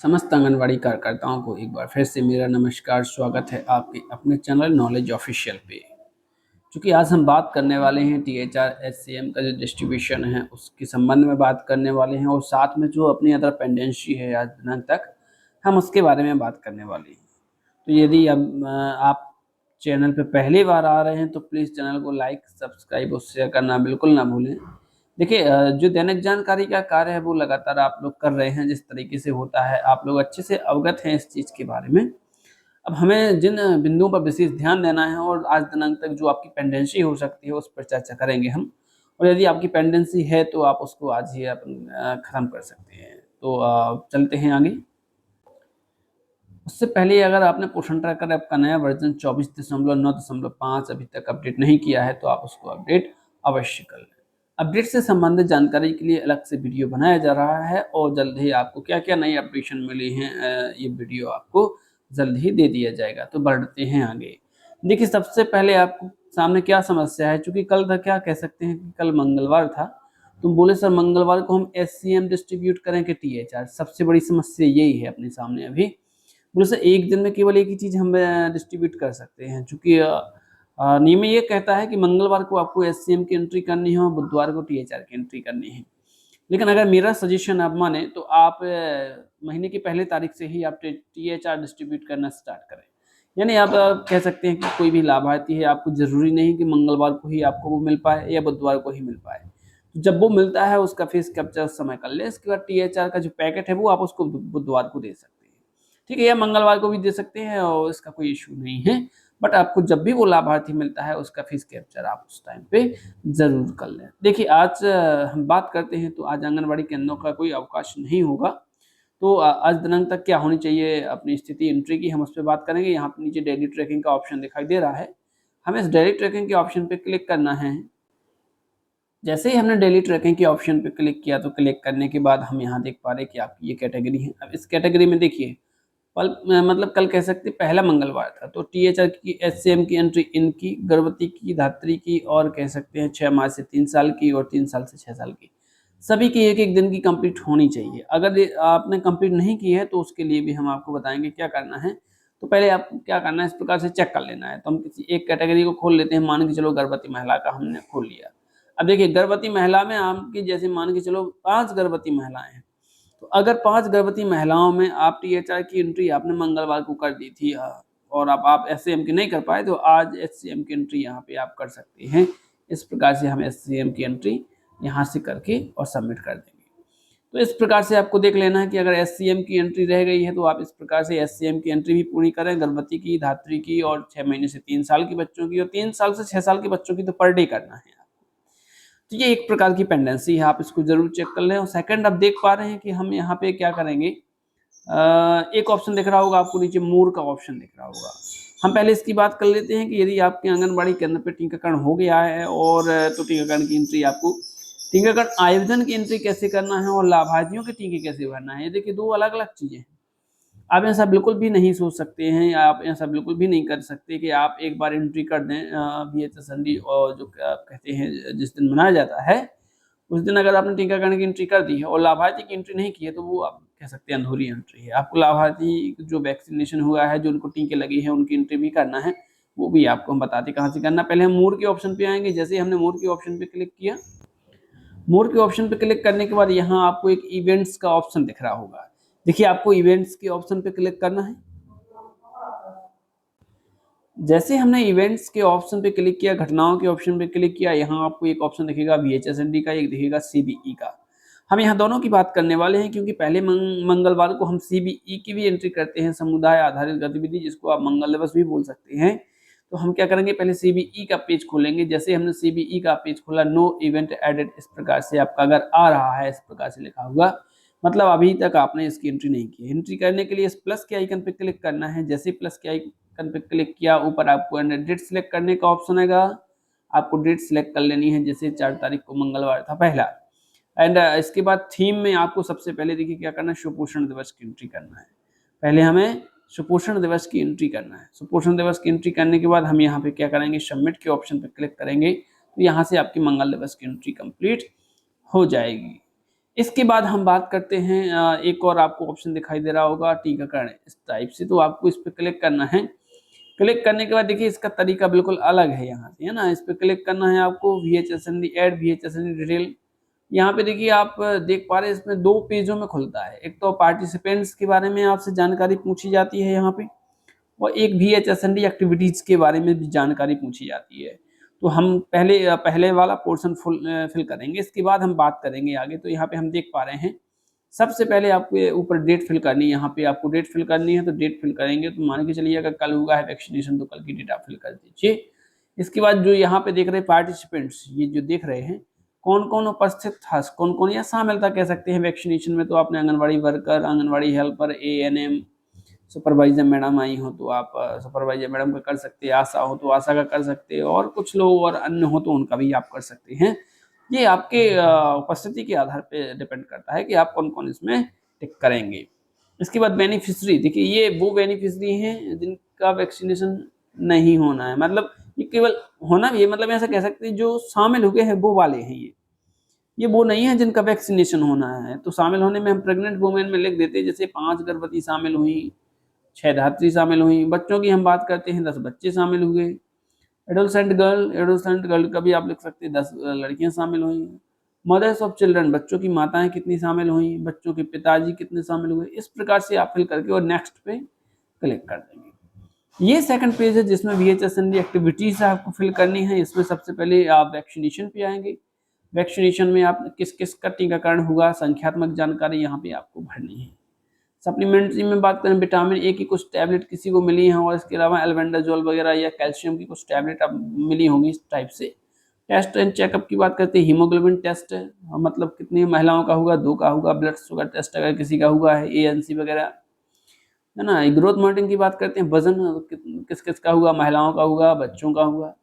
समस्त आंगनवाड़ी कार्यकर्ताओं को एक बार फिर से मेरा नमस्कार। स्वागत है आपके अपने चैनल नॉलेज ऑफिशियल पे। क्योंकि आज हम बात करने वाले हैं THR HCM का जो डिस्ट्रीब्यूशन है उसके संबंध में बात करने वाले हैं, और साथ में जो अपनी अदर पेंडेंसी है आज दिनांक तक हम उसके बारे में बात करने वाले हैं। तो यदि अब आप चैनल पे पहली बार आ रहे हैं तो प्लीज़ चैनल को लाइक, सब्सक्राइब और शेयर करना बिल्कुल ना भूलें। देखिए, जो दैनिक जानकारी का कार्य है वो लगातार आप लोग कर रहे हैं, जिस तरीके से होता है आप लोग अच्छे से अवगत हैं इस चीज़ के बारे में। अब हमें जिन बिंदुओं पर विशेष ध्यान देना है और आज दिनांक तक जो आपकी पेंडेंसी हो सकती है उस पर चर्चा करेंगे हम। और यदि आपकी पेंडेंसी है तो आप उसको आज ही ख़त्म कर सकते हैं। तो चलते हैं आगे। उससे पहले अगर आपने पोषण ट्रैकर ऐप का नया वर्जन 24.9.5 अभी तक अपडेट नहीं किया है तो आप उसको अपडेट अवश्य कर लें। अपडेट से संबंधित जानकारी के लिए अलग से वीडियो बनाया जा रहा है, और जल्द ही आपको क्या क्या नई अपडेशन मिली हैं ये वीडियो आपको जल्द ही दे दिया जाएगा। तो बढ़ते हैं आगे। देखिए, सबसे पहले आपको सामने क्या समस्या है, चूंकि कल था, क्या कह सकते हैं कि कल मंगलवार था, तुम बोले सर मंगलवार को हम SCM डिस्ट्रीब्यूट करें कि THR। सबसे बड़ी समस्या यही है अपने सामने अभी। बोले सर एक दिन में केवल एक ही चीज़ हम डिस्ट्रीब्यूट कर सकते हैं, चूँकि नियम ये कहता है कि मंगलवार को आपको SCM की एंट्री करनी है और बुधवार को THR की एंट्री करनी है। लेकिन अगर मेरा सजेशन आप माने तो आप महीने की पहली तारीख से ही आप THR डिस्ट्रीब्यूट करना स्टार्ट करें। यानी आप कह सकते हैं कि कोई भी लाभार्थी है, आपको ज़रूरी नहीं कि मंगलवार को ही आपको वो मिल पाए या बुधवार को ही मिल पाए। तो जब वो मिलता है उसका फीस कैप्चर उस समय कर लें। इसके बाद THR का जो पैकेट है वो आप उसको बुधवार को दे सकते हैं, ठीक है, या मंगलवार को भी दे सकते हैं और इसका कोई इशू नहीं है। बट आपको जब भी वो लाभार्थी मिलता है उसका फीस कैप्चर आप उस टाइम पे ज़रूर कर लें। देखिए, आज हम बात करते हैं तो आज आंगनबाड़ी केंद्रों का कोई अवकाश नहीं होगा। तो आज दिनांक तक क्या होनी चाहिए अपनी स्थिति एंट्री की, हम उस पर बात करेंगे। यहाँ पे नीचे डेली ट्रैकिंग का ऑप्शन दिखाई दे रहा है, हमें इस डेली ट्रैकिंग के ऑप्शन पे क्लिक करना है। जैसे ही हमने डेली ट्रैकिंग के ऑप्शन पे क्लिक किया तो क्लिक करने के बाद हम यहाँ देख पा रहे हैं कि आपकी ये कैटेगरी है। अब इस कैटेगरी में देखिए, मतलब कल कह सकते पहला मंगलवार था, तो THR की SCM की एंट्री इनकी, गर्भवती की, धात्री की, और कह सकते हैं 6 माह से 3 साल की और 3 साल से 6 साल की, सभी की एक एक दिन की कंप्लीट होनी चाहिए। अगर आपने कंप्लीट नहीं की है तो उसके लिए भी हम आपको बताएंगे क्या करना है। तो पहले आपको क्या करना है, इस प्रकार से चेक कर लेना है। तो हम किसी एक कैटेगरी को खोल लेते हैं, मान के चलो गर्भवती महिला का हमने खोल लिया। अब देखिए, गर्भवती महिला में आपकी जैसे मान के चलो 5 गर्भवती महिलाएं हैं, तो अगर 5 गर्भवती महिलाओं में आप THR की एंट्री आपने मंगलवार को कर दी थी, और अब आप SCM की नहीं कर पाए, तो आज HCM की एंट्री यहाँ पे आप कर सकते हैं। इस प्रकार से हम SCM की एंट्री यहाँ से करके और सबमिट कर देंगे। तो इस प्रकार से आपको देख लेना है कि अगर SCM की एंट्री रह गई है तो आप इस प्रकार से SCM की एंट्री भी पूरी करें, गर्भवती की, धात्री की, और 6 महीने से 3 साल की बच्चों की, और 3 साल से 6 साल के बच्चों की तो पर डे करना है। तो ये एक प्रकार की पेंडेंसी है, आप इसको जरूर चेक कर लें। और सेकंड, आप देख पा रहे हैं कि हम यहाँ पे क्या करेंगे, एक ऑप्शन दिख रहा होगा आपको नीचे, मोर का ऑप्शन दिख रहा होगा। हम पहले इसकी बात कर लेते हैं कि यदि आपके आंगनबाड़ी केंद्र पे टीकाकरण हो गया है और तो टीकाकरण की एंट्री आपको, टीकाकरण आयोजन की एंट्री कैसे करना है और लाभार्थियों के टीके कैसे भरना है, ये देखिए 2 अलग अलग चीजें हैं। आप ऐसा बिल्कुल भी नहीं सोच सकते हैं, या आप ऐसा बिल्कुल भी नहीं कर सकते कि आप एक बार एंट्री कर दें VHSND, और जो कहते हैं जिस दिन मनाया जाता है उस दिन अगर आपने टीकाकरण की एंट्री कर दी है और लाभार्थी की एंट्री नहीं की है तो वो आप कह सकते हैं अधूरी एंट्री है। आपको लाभार्थी जो वैक्सीनेशन हुआ है, जो उनको टीके लगी है, उनकी एंट्री भी करना है। वो भी आपको हम बताते कहाँ से करना। पहले हम मोर के ऑप्शन पे आएंगे। जैसे ही हमने मोर के ऑप्शन पे क्लिक किया, मोर के ऑप्शन पे क्लिक करने के बाद यहाँ आपको एक इवेंट्स का ऑप्शन दिख रहा होगा। देखिए, आपको इवेंट्स के ऑप्शन पे क्लिक करना है। जैसे हमने इवेंट्स के ऑप्शन पे क्लिक किया, घटनाओं के ऑप्शन पे क्लिक किया, यहाँ आपको एक ऑप्शन दिखेगा VHSND का, एक दिखेगा CBE का। हम यहाँ दोनों की बात करने वाले हैं क्योंकि पहले मंगलवार को हम CBE की भी एंट्री करते हैं, समुदाय आधारित गतिविधि, जिसको आप मंगल दिवस भी बोल सकते हैं। तो हम क्या करेंगे, पहले CBE का पेज खोलेंगे। जैसे हमने CBE का पेज खोला, नो इवेंट एडेड, इस प्रकार से आपका अगर आ रहा है, इस प्रकार से लिखा होगा, मतलब अभी तक आपने इसकी एंट्री नहीं की। एंट्री करने के लिए इस प्लस के आइकन पे क्लिक करना है। जैसे प्लस के आइकन पे क्लिक किया, ऊपर आपको डेट सिलेक्ट करने का ऑप्शन आएगा। आपको डेट सिलेक्ट कर लेनी है, जैसे 4 तारीख को मंगलवार था पहला। एंड इसके बाद थीम में आपको सबसे पहले देखिए क्या करना है, सुपोषण दिवस की एंट्री करना है। पहले हमें सुपोषण दिवस की एंट्री करना है। सुपोषण दिवस की एंट्री करने के बाद हम यहाँ पे क्या करेंगे, सबमिट के ऑप्शन पे क्लिक करेंगे। तो यहाँ से आपकी मंगल दिवस की एंट्री कंप्लीट हो जाएगी। इसके बाद हम बात करते हैं एक और आपको ऑप्शन दिखाई दे रहा होगा टीकाकरण इस टाइप से, तो आपको इस पर क्लिक करना है। क्लिक करने के बाद देखिए इसका तरीका बिल्कुल अलग है यहाँ से, है ना। इस पर क्लिक करना है आपको, VHSND ऐड VHSND डिटेल। यहाँ पे देखिए आप देख पा रहे हैं इसमें 2 पेजों में खुलता है। एक तो पार्टिसिपेंट्स के बारे में आपसे जानकारी पूछी जाती है यहाँ पे, और एक VHSND एक्टिविटीज के बारे में भी जानकारी पूछी जाती है। तो हम पहले वाला पोर्शन फिल करेंगे, इसके बाद हम बात करेंगे आगे। तो यहाँ पे हम देख पा रहे हैं सबसे पहले आपको ऊपर डेट फिल करनी है। यहाँ पे आपको डेट फिल करनी है, तो डेट फिल करेंगे। तो मान के चलिए अगर कल हुआ है वैक्सीनेशन तो कल की डेट आप फिल कर दीजिए। इसके बाद जो यहाँ पे देख रहे हैं पार्टिसिपेंट्स, ये जो देख रहे हैं कौन कौन उपस्थित था, कौन कौन या शामिल था कह सकते हैं वैक्सीनेशन में। तो आपने anganwadi worker, anganwadi helper, ANM, supervisor madam आई हो तो आप सुपरवाइजर मैडम का कर सकते हैं, आशा हो तो आशा का कर सकते हैं, और कुछ लोग और अन्य हो तो उनका भी आप कर सकते हैं। ये आपके उपस्थिति के आधार पे डिपेंड करता है कि आप कौन कौन इसमें टिक करेंगे। इसके बाद बेनिफिशरी, देखिए ये वो बेनिफिशरी हैं जिनका वैक्सीनेशन नहीं होना है, मतलब ये केवल होना भी है, मतलब ऐसा कह सकते हैं जो शामिल हो गए हैं वो वाले हैं। ये वो नहीं है जिनका वैक्सीनेशन होना है। तो शामिल होने में हम प्रेग्नेंट वुमेन में लिख देते हैं, जैसे 5 गर्भवती शामिल हुई, 6 धात्री शामिल हुई। बच्चों की हम बात करते हैं 10 बच्चे शामिल हुए। एडोलसेंट गर्ल का भी आप लिख सकते हैं 10 लड़कियां शामिल हुई। मदर्स ऑफ चिल्ड्रन, बच्चों की माताएं कितनी शामिल हुई, बच्चों के पिताजी कितने शामिल हुए। इस प्रकार से आप फिल करके और नेक्स्ट पे क्लिक कर देंगे। ये सेकंड पेज है जिसमें VHSND एक्टिविटीज आपको फिल करनी है। इसमें सबसे पहले आप वैक्सीनेशन पे आएंगे। वैक्सीनेशन में आप किस किस का टीकाकरण हुआ, संख्यात्मक जानकारी यहाँ पे आपको भरनी है। सप्लीमेंट्री में बात करें, विटामिन ए की कुछ टैबलेट किसी को मिली हैं, और इसके अलावा एल्बेंडाजोल वगैरह या कैल्शियम की कुछ टैबलेट अब मिली होंगी इस टाइप से। टेस्ट एंड चेकअप की बात करते हैं, हीमोग्लोबिन टेस्ट मतलब कितनी महिलाओं का हुआ, 2 का हुआ। ब्लड शुगर टेस्ट अगर किसी का हुआ है, ANC वगैरह, है ना। ग्रोथ मॉनिटरिंग की बात करते हैं, वजन किस किस का हुआ, महिलाओं का हुआ, बच्चों का हुआ।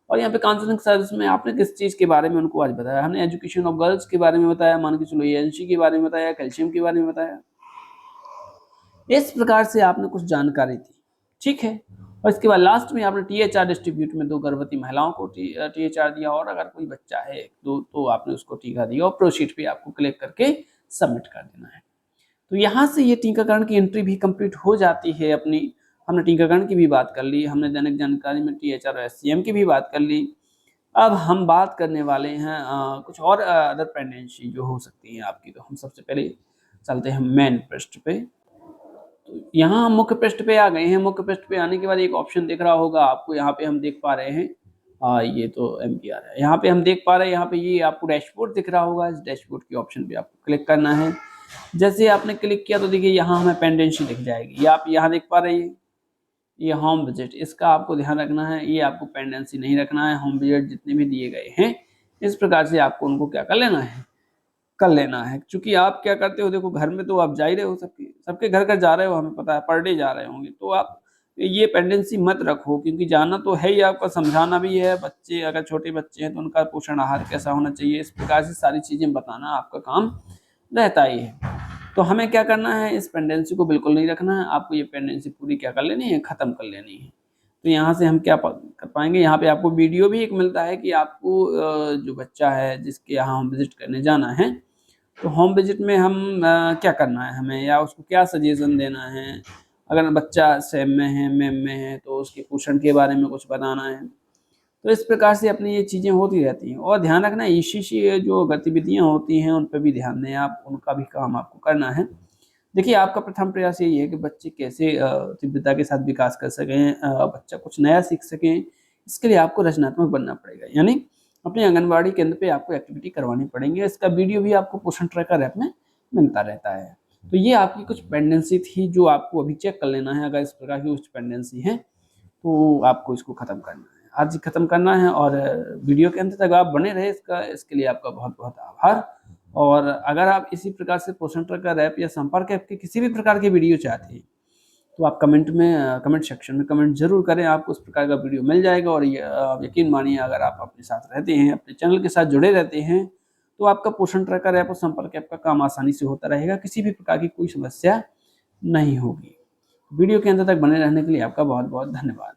और यहाँ पे काउंसलिंग सर्विस में आपने किस चीज़ के बारे में उनको आज बताया, हमने एजुकेशन ऑफ गर्ल्स के बारे में बताया, मान के चलो ANC के बारे में बताया, कैल्शियम के बारे में बताया। इस प्रकार से आपने कुछ जानकारी दी, ठीक है। और इसके बाद लास्ट में आपने THR डिस्ट्रीब्यूट में 2 गर्भवती महिलाओं को THR दिया, और अगर कोई बच्चा है 1-2 तो आपने उसको टीका दिया, और प्रोसीड पे आपको क्लिक करके सबमिट कर देना है। तो यहाँ से ये टीकाकरण की एंट्री भी कंप्लीट हो जाती है अपनी। हमने टीकाकरण की भी बात कर ली, हमने दैनिक जानकारी में THR और SCM की भी बात कर ली। अब हम बात करने वाले हैं कुछ और अदर प्रेगनेंसी जो हो सकती है आपकी। तो हम सबसे पहले चलते हैं मेन पृष्ठ पे। तो यहाँ हम मुख्य पृष्ठ पे आ गए हैं। मुख्य पृष्ठ पे आने के बाद एक ऑप्शन दिख रहा होगा आपको, यहाँ पे हम देख पा रहे हैं ये तो MPR है। यहाँ पे हम देख पा रहे हैं, यहाँ पे ये आपको डैशबोर्ड दिख रहा होगा। इस डैशबोर्ड के ऑप्शन पे आपको क्लिक करना है। जैसे आपने क्लिक किया तो देखिए यहाँ हमें पेंडेंसी दिख जाएगी। ये आप यहाँ देख पा रहे हैं, ये होम विजिट, इसका आपको ध्यान रखना है। ये आपको पेंडेंसी नहीं रखना है। होम विजिट जितने भी दिए गए हैं इस प्रकार से आपको उनको क्या कर लेना है। क्योंकि आप क्या करते हो, देखो घर में तो आप जा ही रहे हो, सबके घर जा रहे हो, हमें पता है पर डे जा रहे होंगे। तो आप ये पेंडेंसी मत रखो, क्योंकि जाना तो है ही, आपका समझाना भी है। बच्चे अगर छोटे बच्चे हैं तो उनका पोषण आहार कैसा होना चाहिए, इस प्रकार से सारी चीज़ें बताना आपका काम रहता ही है। तो हमें क्या करना है, इस पेंडेंसी को बिल्कुल नहीं रखना है। आपको ये पेंडेंसी पूरी क्या कर लेनी है, ख़त्म कर लेनी है। तो यहाँ से हम क्या कर पाएंगे, यहाँ पे आपको वीडियो भी एक मिलता है कि आपको जो बच्चा है जिसके यहाँ हम विजिट करने जाना है, तो होम विजिट में हम क्या करना है हमें, या उसको क्या सजेशन देना है। अगर बच्चा सेम में है, मेम में है, तो उसके पोषण के बारे में कुछ बताना है। तो इस प्रकार से अपनी ये चीज़ें होती रहती हैं। और ध्यान रखना, ECC जो गतिविधियाँ होती हैं उन पर भी ध्यान दें आप, उनका भी काम आपको करना है। देखिए आपका प्रथम प्रयास यही है कि बच्चे कैसे तीव्रता के साथ विकास कर सकें, बच्चा कुछ नया सीख सकें। इसके लिए आपको रचनात्मक बनना पड़ेगा, यानी अपने आंगनबाड़ी केंद्र पे आपको एक्टिविटी करवानी पड़ेंगी। इसका वीडियो भी आपको पोषण ट्रैकर ऐप में मिलता रहता है। तो ये आपकी कुछ पेंडेंसी थी जो आपको अभी चेक कर लेना है। अगर इस प्रकार की कुछ पेंडेंसी है तो आपको इसको ख़त्म करना है, आज ही ख़त्म करना है। और वीडियो के अंत तक आप बने रहे, इसके लिए आपका बहुत बहुत आभार। और अगर आप इसी प्रकार से पोषण ट्रैकर ऐप या संपर्क ऐप के किसी भी प्रकार के वीडियो चाहते हैं तो आप कमेंट सेक्शन में कमेंट जरूर करें, आपको उस प्रकार का वीडियो मिल जाएगा। और यकीन मानिए, अगर आप अपने साथ रहते हैं, अपने चैनल के साथ जुड़े रहते हैं, तो आपका पोषण ट्रैकर ऐप और संपर्क ऐप का काम आसानी से होता रहेगा, किसी भी प्रकार की कोई समस्या नहीं होगी। वीडियो के अंत तक बने रहने के लिए आपका बहुत बहुत धन्यवाद।